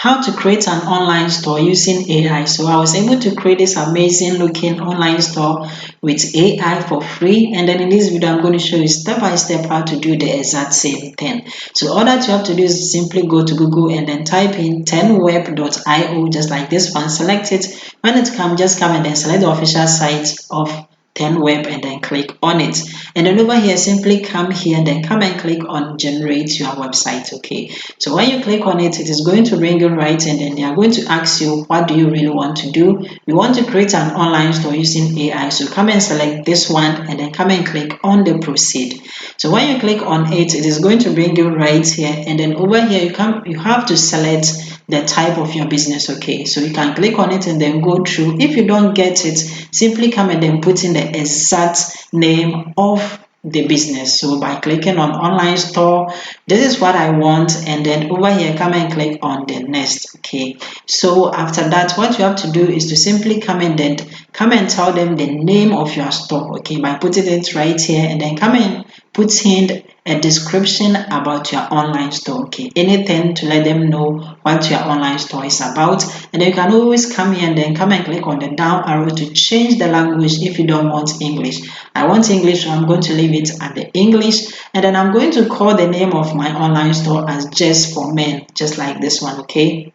how to create an online store using AI. So I was able to create this amazing looking online store with AI for free. And then in this video, I'm going to show you step by step how to do the exact same thing. So all that you have to do is simply go to Google and then type in 10web.io, just like this one. Select it. When it comes, just come and then select the official site of 10web and then click on it. And then over here, simply come here and then come and click on generate your website. Okay, so when you click on it, it is going to bring you right, and then they are going to ask you, what do you really want to do? We want to create an online store using AI. So come and select this one and then come and click on the proceed. So when you click on it, it is going to bring you right here, and then over here you have to select the type of your business. Okay, so you can click on it and then go through. If you don't get it, simply come and then put in the exact name of the business. So by clicking on online store, this is what I want, and then over here come and click on the next. Okay, so after that, what you have to do is to simply come and tell them the name of your store. Okay, by putting it right here, and then come and put in a description about your online store. Okay, anything to let them know what your online store is about. And then you can always come here and then come and click on the down arrow to change the language if you don't want English. I want English, so I'm going to leave it at the English, and then I'm going to call the name of my online store as Just for Men, just like this one. Okay,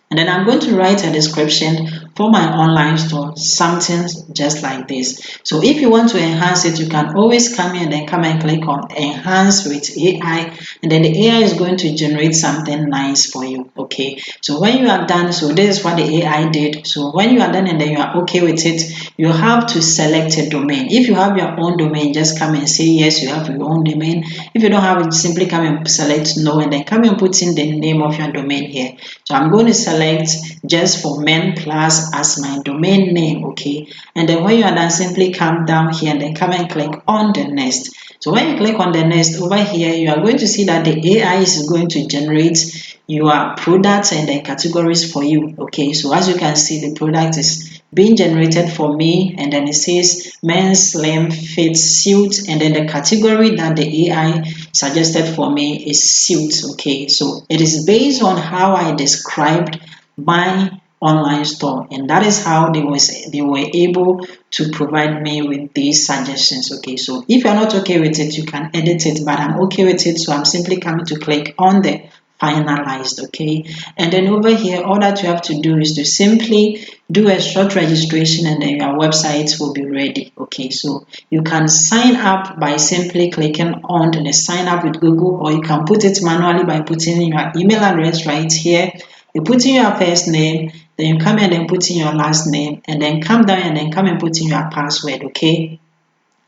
and then I'm going to write a description for my online store, something just like this. So if you want to enhance it, you can always come here and then come and click on enhance with AI, and then the AI is going to generate something nice for you. Okay, so when you are done, so this is what the AI did. So when you are done and then you are okay with it, you have to select a domain. If you have your own domain, just come and say yes, you have your own domain. If you don't have it, simply come and select no, and then come and put in the name of your domain here. So I'm going to select Just for Men Plus as my domain name. Okay, and then when you are done, simply come down here and then come and click on the next. So when you click on the next, over here you are going to see that the AI is going to generate your products and the categories for you. Okay, so as you can see, the product is being generated for me, and then it says men's slim fit suit, and then the category that the AI suggested for me is suit. Okay, so it is based on how I described my online store, and that is how they were able to provide me with these suggestions. Okay, so if you're not okay with it, you can edit it, but I'm okay with it, so I'm simply coming to click on the finalized. Okay, and then over here, all that you have to do is to simply do a short registration, and then your website will be ready. Okay, so you can sign up by simply clicking on the sign up with Google, or you can put it manually by putting in your email address right here. You put in your first name, then you come and then put in your last name, and then come down and then come and put in your password. Okay,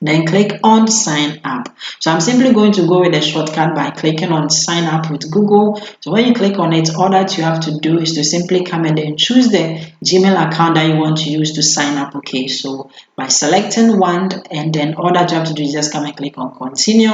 then click on sign up. So I'm simply going to go with a shortcut by clicking on sign up with Google. So when you click on it, all that you have to do is to simply come and then choose the Gmail account that you want to use to sign up. Okay, so by selecting one, and then all that you have to do is just come and click on continue,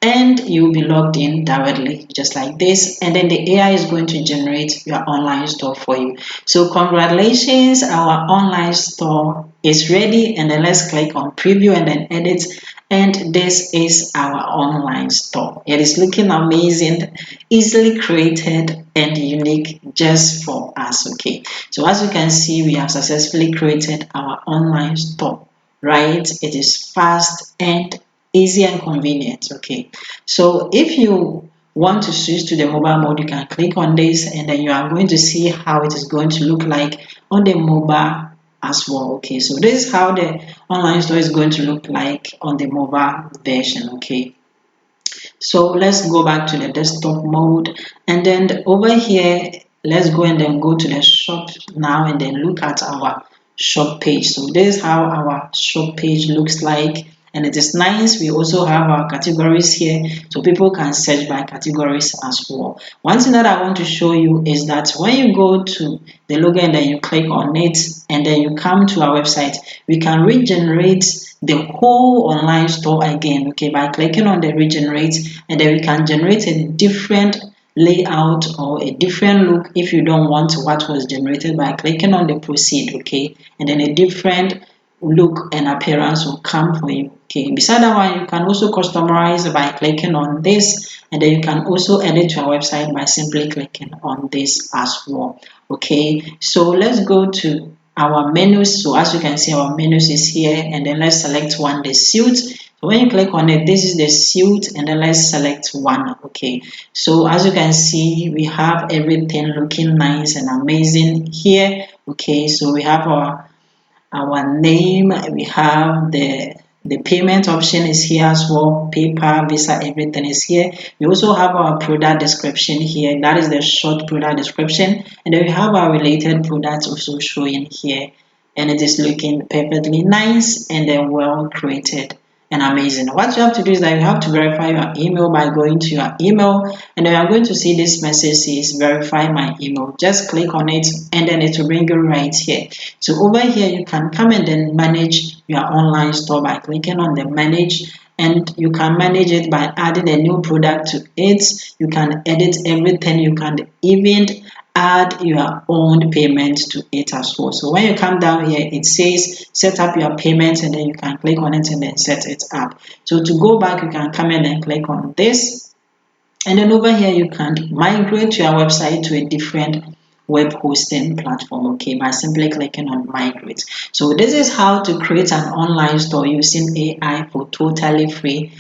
and you'll be logged in directly just like this, and then the AI is going to generate your online store for you. So congratulations, our online store is ready, and then let's click on preview and then edit, and this is our online store. It is looking amazing, easily created and unique just for us. Okay, so as you can see, we have successfully created our online store, right? It is fast and easy and convenient. Okay, so if you want to switch to the mobile mode, you can click on this, and then you are going to see how it is going to look like on the mobile as well. Okay, so this is how the online store is going to look like on the mobile version. Okay, so let's go back to the desktop mode, and then over here, let's go and then go to the shop now and then look at our shop page. So this is how our shop page looks like, and it is nice. We also have our categories here, so people can search by categories as well. One thing that I want to show you is that when you go to the logo and then you click on it, and then you come to our website, we can regenerate the whole online store again. Okay, by clicking on the regenerate, and then we can generate a different layout or a different look if you don't want what was generated by clicking on the proceed. Okay, and then a different look and appearance will come for you. Okay, beside that one, you can also customize by clicking on this, and then you can also edit your website by simply clicking on this as well. Okay, so let's go to our menus. So as you can see, our menus is here, and then let's select one, the suit. So when you click on it, this is the suit, and then let's select one. Okay, so as you can see, we have everything looking nice and amazing here. Okay, so we have our name, we have the payment option is here as well, PayPal, Visa, everything is here. We also have our product description here, that is the short product description, and then we have our related products also showing here, and it is looking perfectly nice and then well created and amazing. What you have to do is that you have to verify your email by going to your email, and then you are going to see this message says verify my email. Just click on it, and then it will bring you right here. So over here you can come and then manage your online store by clicking on the manage, and you can manage it by adding a new product to it. You can edit everything, you can even add your own payment to it as well. So when you come down here, it says set up your payment, and then you can click on it and then set it up. So to go back, you can come in and click on this, and then over here you can migrate your website to a different web hosting platform, okay, by simply clicking on migrate. So this is how to create an online store using AI for totally free.